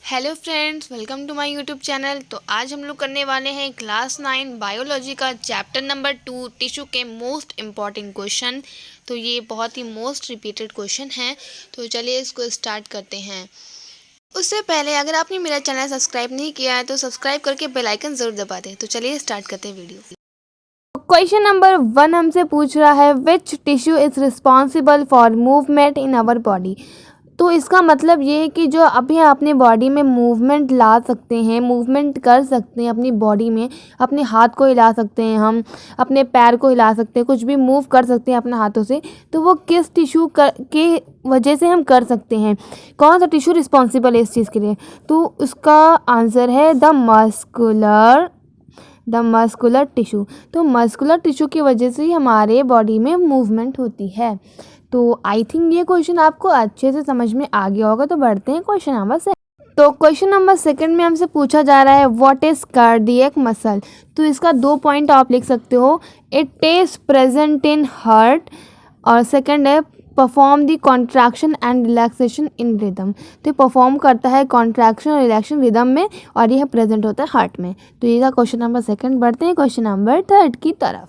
Hello friends, welcome to my YouTube channel. तो आज हम लोग करने वाले हैं क्लास 9 बायोलॉजी का चैप्टर नंबर 2 टिश्यू के मोस्ट इम्पॉर्टेंट क्वेश्चन। तो ये बहुत ही मोस्ट रिपीटेड क्वेश्चन है। तो चलिए इसको स्टार्ट करते हैं। उससे पहले अगर आपने मेरा चैनल सब्सक्राइब नहीं किया है तो सब्सक्राइब करके बेल आइकन ज़रूर दबा दें। तो चलिए स्टार्ट करते हैं वीडियो। क्वेश्चन नंबर 1 हमसे पूछ रहा है which tissue is responsible for movement in our body. तो इसका मतलब ये है कि जो अभी अपने बॉडी में मूवमेंट ला सकते हैं, मूवमेंट कर सकते हैं अपनी बॉडी में, अपने हाथ को हिला सकते हैं, हम अपने पैर को हिला सकते हैं, कुछ भी मूव कर सकते हैं अपने हाथों से, तो वो किस टिश्यू के वजह से हम कर सकते हैं, कौन सा टिश्यू रिस्पॉन्सिबल है इस चीज़ के लिए। तो उसका आंसर है द मस्कुलर टिश्यू। तो मस्कुलर टिश्यू की वजह से ही हमारे बॉडी में मूवमेंट होती है। तो आई थिंक ये क्वेश्चन आपको अच्छे से समझ में आ गया होगा। तो बढ़ते हैं क्वेश्चन नंबर 2। तो क्वेश्चन नंबर 2 में हमसे पूछा जा रहा है व्हाट इज़ कार्डियक मसल। तो इसका 2 पॉइंट आप लिख सकते हो, it is present in heart, और सेकंड है perform the contraction and relaxation in rhythm. तो परफॉर्म करता है कॉन्ट्रैक्शन और रिलैक्सेशन रिदम में, और यह प्रेजेंट होता है हार्ट में। तो ये था क्वेश्चन नंबर 2। बढ़ते हैं क्वेश्चन नंबर 3 की तरफ।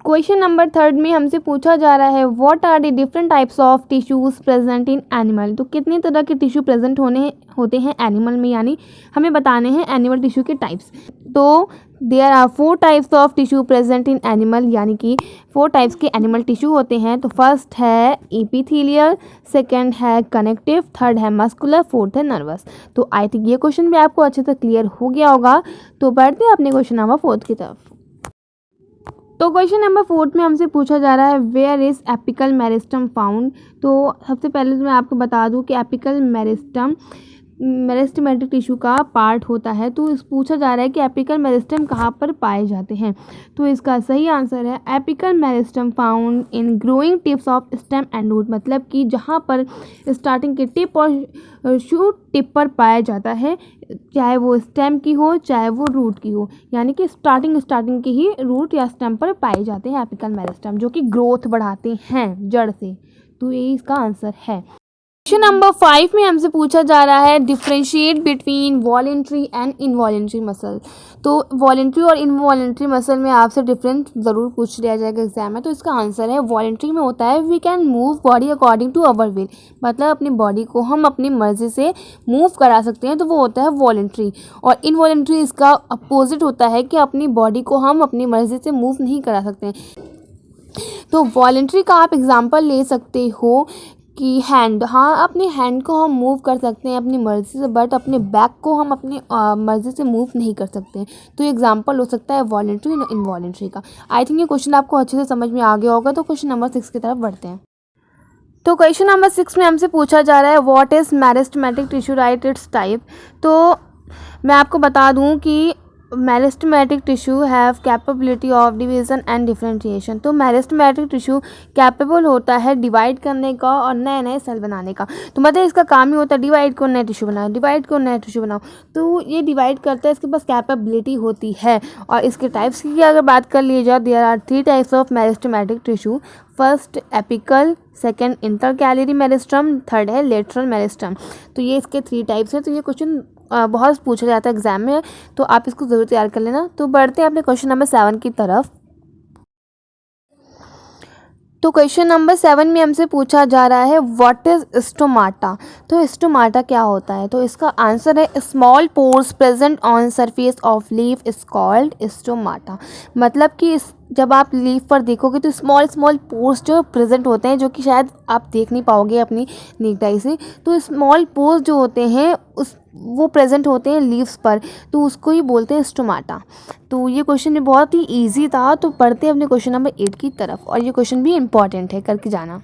क्वेश्चन नंबर 3 में हमसे पूछा जा रहा है what are the different types of tissues present in animal. तो कितने तरह के टिश्यू प्रेजेंट होते हैं एनिमल में, यानी हमें बताने हैं एनिमल टिश्यू के टाइप्स। तो there are 4 types of tissue present in animal, यानी कि 4 टाइप्स के एनिमल टिश्यू होते हैं। तो फर्स्ट है एपिथेलियल, सेकंड है कनेक्टिव, थर्ड है मस्कुलर, फोर्थ है नर्वस। तो आई थिंक ये क्वेश्चन भी आपको अच्छे से क्लियर हो गया होगा। तो बढ़ते हैं अपने क्वेश्चन नंबर 4 की तरफ। तो क्वेश्चन नंबर 4 में हमसे पूछा जा रहा है where is apical meristem found. तो सबसे पहले तो मैं आपको बता दूं कि एपिकल मेरिस्टम मेरिस्टेमेटिक टिश्यू का पार्ट होता है। तो इस पूछा जा रहा है कि एपिकल मेरिस्टम कहाँ पर पाए जाते हैं। तो इसका सही आंसर है apical meristem found in growing tips of stem and root. मतलब कि जहाँ पर स्टार्टिंग के टिप और शूट टिप पर पाया जाता है, चाहे वो स्टेम की हो चाहे वो रूट की हो, यानी कि स्टार्टिंग की ही रूट या स्टेम पर पाए जाते हैं एपिकल मेरिस्टम, जो कि ग्रोथ बढ़ाते हैं जड़ से। तो ये इसका आंसर है। क्वेश्चन नंबर 5 में हमसे पूछा जा रहा है differentiate between voluntary and involuntary muscle. तो वॉलेंट्री और इनवॉलेंट्री मसल में आपसे डिफरेंस ज़रूर पूछ लिया जाएगा एग्जाम में। तो इसका आंसर है वॉलेंट्री में होता है we can move body according to our will. मतलब अपनी बॉडी को हम अपनी मर्जी से मूव करा सकते हैं, तो वो होता है वॉलेंट्री। और इनवॉलेंट्री इसका अपोजिट होता है कि अपनी बॉडी को हम अपनी मर्जी से मूव नहीं करा सकते। तो वॉलेंट्री का आप एग्जाम्पल ले सकते हो कि हैंड, हाँ अपने हैंड को हम मूव कर सकते हैं अपनी मर्ज़ी से, बट अपने बैक को हम अपनी मर्ज़ी से मूव नहीं कर सकते। तो ये एग्जांपल हो सकता है वॉलेंट्री इनवॉलेंट्री का। आई थिंक ये क्वेश्चन आपको अच्छे से समझ में आ गया होगा। तो क्वेश्चन नंबर 6 की तरफ बढ़ते हैं। तो क्वेश्चन नंबर 6 में हमसे पूछा जा रहा है what is meristematic tissue, right it's type. तो मैं आपको बता दूं कि meristematic tissue have capability of division and differentiation. तो मेरिस्टेमेटिक टिश्यू कैपेबल होता है डिवाइड करने का और नए नए सेल बनाने का। तो मतलब इसका काम ही होता है डिवाइड को नए टिश्यू बनाओ, डिवाइड को नए टिश्यू बनाओ। तो ये डिवाइड करता है, इसके पास कैपेबिलिटी होती है। और इसके टाइप्स की अगर बात कर ली जाए, there are 3 types of meristematic tissue. First apical, second intercalary meristem, third है लेटरल मेरिस्टम। तो ये इसके 3 टाइप्स हैं। तो ये क्वेश्चन बहुत पूछा जाता है एग्जाम में, तो आप इसको ज़रूर तैयार कर लेना। तो बढ़ते हैं अपने क्वेश्चन नंबर 7 की तरफ। तो क्वेश्चन नंबर 7 में हमसे पूछा जा रहा है व्हाट इज़ स्टोमाटा। तो स्टोमाटा क्या होता है। तो इसका आंसर है small pores present on surface of leaf is called stomata. मतलब कि जब आप लीफ पर देखोगे तो स्मॉल पोर्स जो प्रेजेंट होते हैं, जो कि शायद आप देख नहीं पाओगे अपनी नेक्ड आई से। तो स्मॉल पोर्स जो होते हैं वो प्रेजेंट होते हैं लीव्स पर, तो उसको ही बोलते हैं स्टोमाटा। तो ये क्वेश्चन भी बहुत ही इजी था। तो पढ़ते हैं अपने क्वेश्चन नंबर 8 की तरफ, और ये क्वेश्चन भी इम्पॉर्टेंट है, करके जाना।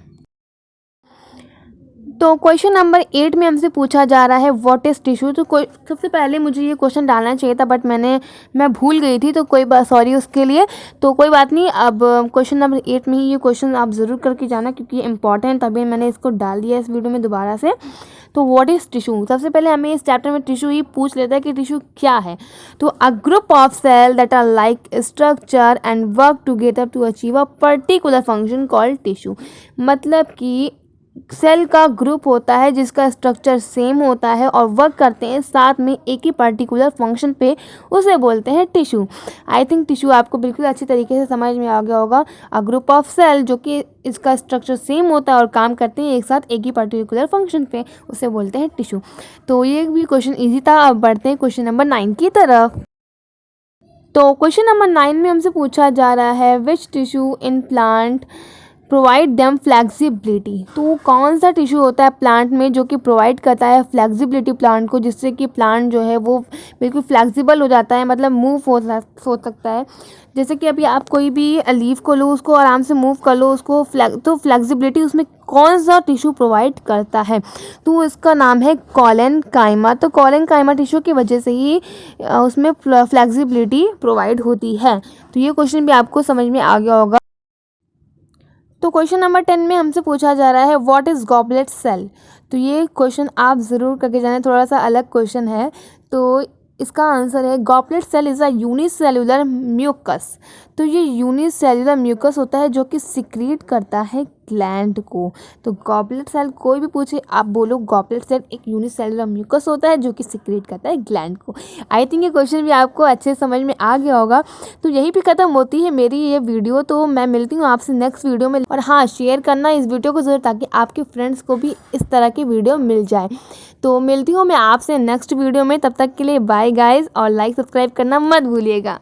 तो क्वेश्चन नंबर 8 में हमसे पूछा जा रहा है व्हाट इज़ टिश्यू। तो सबसे पहले मुझे ये क्वेश्चन डालना चाहिए था, बट मैं भूल गई थी, तो कोई बात, सॉरी उसके लिए। तो कोई बात नहीं, अब क्वेश्चन नंबर 8 में ही ये क्वेश्चन आप ज़रूर करके जाना, क्योंकि ये इंपॉर्टेंट, तभी मैंने इसको डाल दिया इस वीडियो में दोबारा से। तो व्हाट इज़ टिश्यू, सबसे पहले हमें इस चैप्टर में टिश्यू ही पूछ लेता है कि टिश्यू क्या है। तो a group of cell that are like structure and work together to achieve a particular function called tissue. मतलब कि सेल का ग्रुप होता है जिसका स्ट्रक्चर सेम होता है और वर्क करते हैं साथ में एक ही पर्टिकुलर फंक्शन पे, उसे बोलते हैं टिश्यू। आई थिंक टिश्यू आपको बिल्कुल अच्छी तरीके से समझ में आ गया होगा। अ ग्रुप ऑफ सेल जो कि इसका स्ट्रक्चर सेम होता है और काम करते हैं एक साथ एक ही पर्टिकुलर फंक्शन पे, उसे बोलते हैं टिश्यू। तो ये भी क्वेश्चन ईजी था। अब बढ़ते हैं क्वेश्चन नंबर 9 की तरफ। तो क्वेश्चन नंबर 9 में हमसे पूछा जा रहा है which tissue in plant provide them flexibility. तो कौन सा टिश्यू होता है प्लांट में जो कि प्रोवाइड करता है फ्लैक्सिबिलिटी प्लांट को, जिससे कि प्लांट जो है वो बिल्कुल फ्लैक्सिबल हो जाता है, मतलब मूव हो सकता है। जैसे कि अभी आप कोई भी लीफ को लो, उसको आराम से मूव कर लो, उसको तो फ्लैक्सिबिलिटी उसमें कौन सा टिश्यू प्रोवाइड करता है, तो इसका नाम है कॉलेनकाइमा। तो कॉलेनकाइमा टिश्यू की वजह से ही उसमें फ्लैक्सिबिलिटी प्रोवाइड होती है। तो ये क्वेश्चन भी आपको समझ में आ गया होगा। तो क्वेश्चन नंबर 10 में हमसे पूछा जा रहा है व्हाट इज़ गॉबलेट सेल। तो ये क्वेश्चन आप ज़रूर करके जाने, थोड़ा सा अलग क्वेश्चन है। तो इसका आंसर है goblet cell is a unicellular mucus. तो ये यूनिसेल्युलर म्यूकस होता है जो कि सिक्रीट करता है ग्लैंड को। तो गॉबलेट सेल कोई भी पूछे आप बोलो गॉबलेट सेल एक यूनिसेल्युलर म्यूकस होता है जो कि सिक्रीट करता है ग्लैंड को। आई थिंक ये क्वेश्चन भी आपको अच्छे समझ में आ गया होगा। तो यहीं पे ख़त्म होती है मेरी ये वीडियो। तो मैं मिलती हूँ आपसे नेक्स्ट वीडियो में। और हाँ, शेयर करना इस वीडियो को ज़रूर ताकि आपके फ्रेंड्स को भी इस तरह की वीडियो मिल जाए। तो मिलती हूँ मैं आपसे नेक्स्ट वीडियो में। तब तक के लिए बाय गाइज, और लाइक सब्सक्राइब करना मत भूलिएगा।